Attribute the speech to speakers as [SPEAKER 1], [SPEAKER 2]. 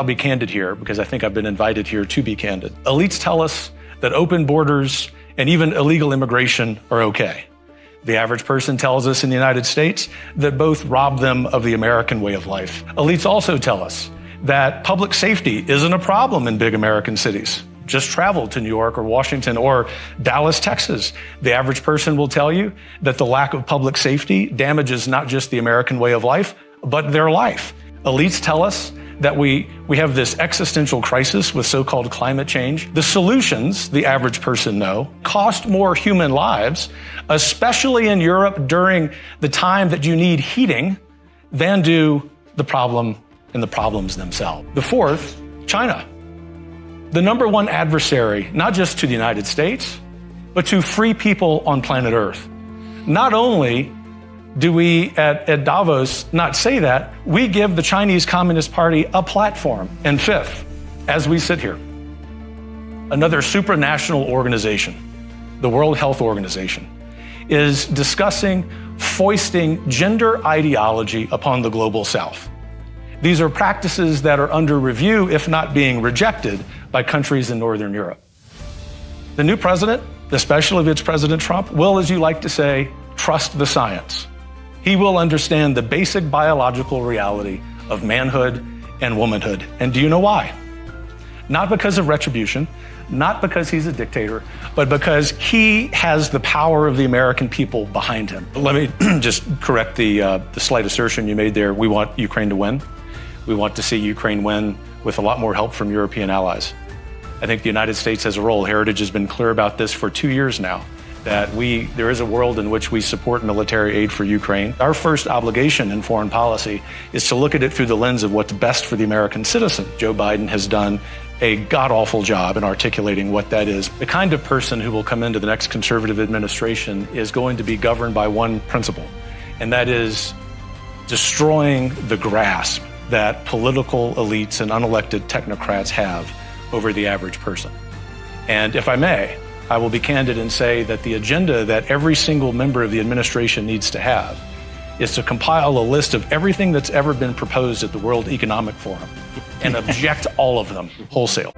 [SPEAKER 1] I'll be candid here because I think I've been invited here to be candid. Elites tell us that open borders and even illegal immigration are okay. The average person tells us in the United States that both rob them of the American way of life. Elites also tell us that public safety isn't a problem in big American cities. Just travel to New York or Washington or Dallas, Texas. The average person will tell you that the lack of public safety damages not just the American way of life, but their life. Elites tell us that we have this existential crisis with so-called climate change. The solutions, the average person know, cost more human lives, especially in Europe during the time that you need heating, than do the problem and the problems themselves. The fourth, China. The number one adversary, not just to the United States, but to free people on planet Earth. Not only do we at Davos not say that, we give the Chinese Communist Party a platform. And fifth, as we sit here, another supranational organization, the World Health Organization, is discussing foisting gender ideology upon the global South. These are practices that are under review, if not being rejected, by countries in Northern Europe. The new president, especially if it's President Trump, will, as you like to say, trust the science. He will understand the basic biological reality of manhood and womanhood. And do you know why? Not because of retribution, not because he's a dictator, but because he has the power of the American people behind him. Let me just correct the slight assertion you made there. We want Ukraine to win. We want to see Ukraine win with a lot more help from European allies. I think the United States has a role. Heritage has been clear about this for 2 years now, that there is a world in which we support military aid for Ukraine. Our first obligation in foreign policy is to look at it through the lens of what's best for the American citizen. Joe Biden has done a god-awful job in articulating what that is. The kind of person who will come into the next conservative administration is going to be governed by one principle, and that is destroying the grasp that political elites and unelected technocrats have over the average person. And if I may, I will be candid and say that the agenda that every single member of the administration needs to have is to compile a list of everything that's ever been proposed at the World Economic Forum and object all of them wholesale.